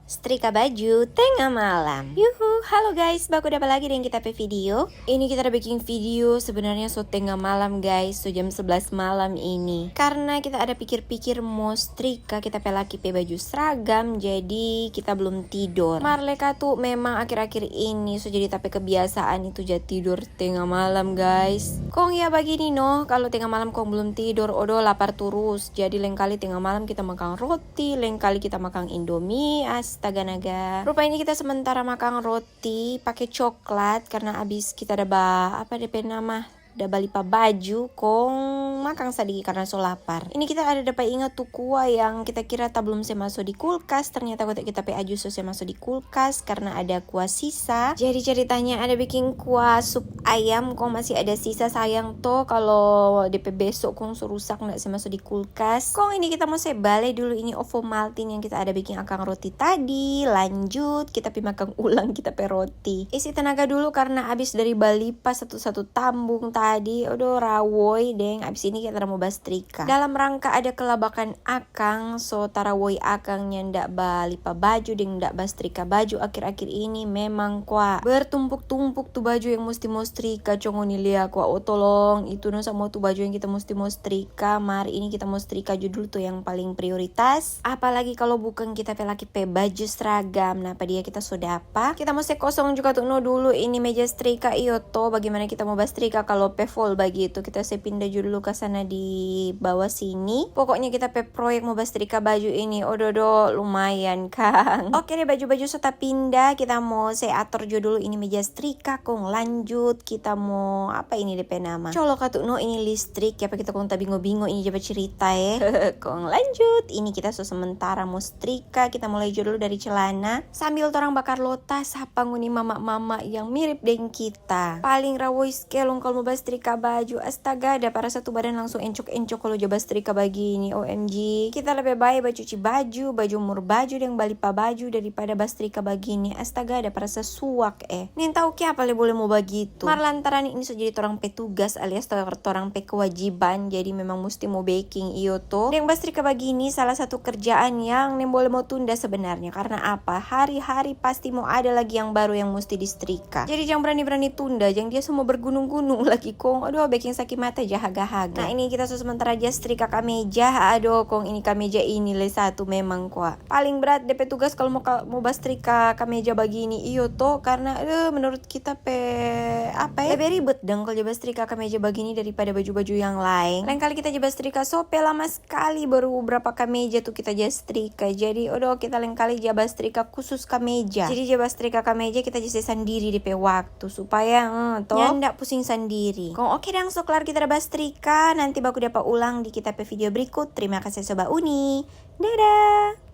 Setrika baju tengah malam. Yuhu, halo guys, baku dapat lagi dengan kita video. Ini kita udah bikin video sebenarnya tengah malam guys, jam 11 malam ini. Karena kita ada pikir-pikir mau setrika kita laki baju seragam, jadi kita belum tidur. Marleka tuh memang akhir-akhir ini jadi tapi kebiasaan itu jadi tidur tengah malam guys. Kong ya begini noh, kalau tengah malam kong belum tidur, odo lapar terus. Jadi lain kali tengah malam kita makan roti, lain kali kita makan Indomie. Astaga naga. Rupanya kita sementara makan roti pakai coklat karena abis kita ada DP nama udah balipa baju kong makan sedikit karena so lapar. Ini kita ada dapat ingat tuh kuah yang kita kira tak belum masuk di kulkas, ternyata kita aju so masuk di kulkas karena ada kuah sisa. Jadi ceritanya ada bikin kuah sup ayam kong masih ada sisa, sayang toh kalau DP besok kong so rusak nggak masuk di kulkas. Kong ini kita mau balik dulu ini Ovomaltine yang kita ada bikin akang roti tadi. Lanjut kita makan ulang kita roti. Isi tenaga dulu karena abis dari balipa satu-satu tambung tadi, udah rawoi deng. Abis ini kita mau bastrika. Dalam rangka ada kelabakan akang, so tarawoi akangnya ndak balipa baju deng ndak bastrika baju akhir-akhir ini memang kuah bertumpuk-tumpuk tuh baju yang mesti mau strika. Congoni lihat kuah tolong itu no sama tuh baju yang kita mesti mau strika. Mari ini kita mau strika judul tuh yang paling prioritas. Apalagi kalau bukan kita laki baju seragam. Nah, dia kita sudah apa? Kita mesti kosong juga tuh no dulu ini meja strika iyo toh. Bagaimana kita mau bastrika kalau full begitu, kita pindah dulu ke sana di bawah sini. Pokoknya kita proyek mau bastrika baju ini. Ododo lumayan kan. Oke deh, baju-baju sudah pindah. Kita mau atur dulu ini meja strika kong. Lanjut kita mau apa ini DP nama? Colok katu no ini listrik ya, kita kong tak bingo-bingo ini coba cerita ya. Kong lanjut. Ini kita sementara mau strika. Kita mulai dulu dari celana sambil orang bakar lotas apa nguni mama-mama yang mirip dengan kita. Paling rawoi skelong kalau mau bastrika baju. Astaga, ada para satu badan langsung encok-encok kalau coba strika begini. OMG, kita lebih baik cuci baju mur baju dan balipa baju daripada bastrika begini. Astaga, ada para sesuak nih tahu apa boleh mau begitu. Marlantaran ini jadi orang petugas alias orang kewajiban, jadi memang mesti mau baking iyo tuh. Dan bastrika begini salah satu kerjaan yang boleh mau tunda sebenarnya. Karena apa? Hari-hari pasti mau ada lagi yang baru yang mesti distrika. Jadi jangan berani-berani tunda, jangan dia semua bergunung-gunung lagi kong. Aduh, baking sakit mata jahaga-haga. Nah, ini kita sementara aja strika kameja. Aduh, kong ini kameja ini satu memang kuat. Paling berat DP tugas kalau mau bastrika kameja begini iyo toh, karena menurut kita lebih ribet dong kalau bastrika kameja begini daripada baju-baju yang lain. Lain kali kita bastrika sope lama sekali baru berapa kameja tuh kita bastrika. Jadi kita lain kali bastrika khusus kameja. Jadi bastrika kameja kita sendiri DP waktu supaya toh ndak pusing sendiri. Kong oke dong, so kelar kita bastrika. Nanti baku dapat ulang di kita video berikut. Terima kasih Sobat Uni. Dadah.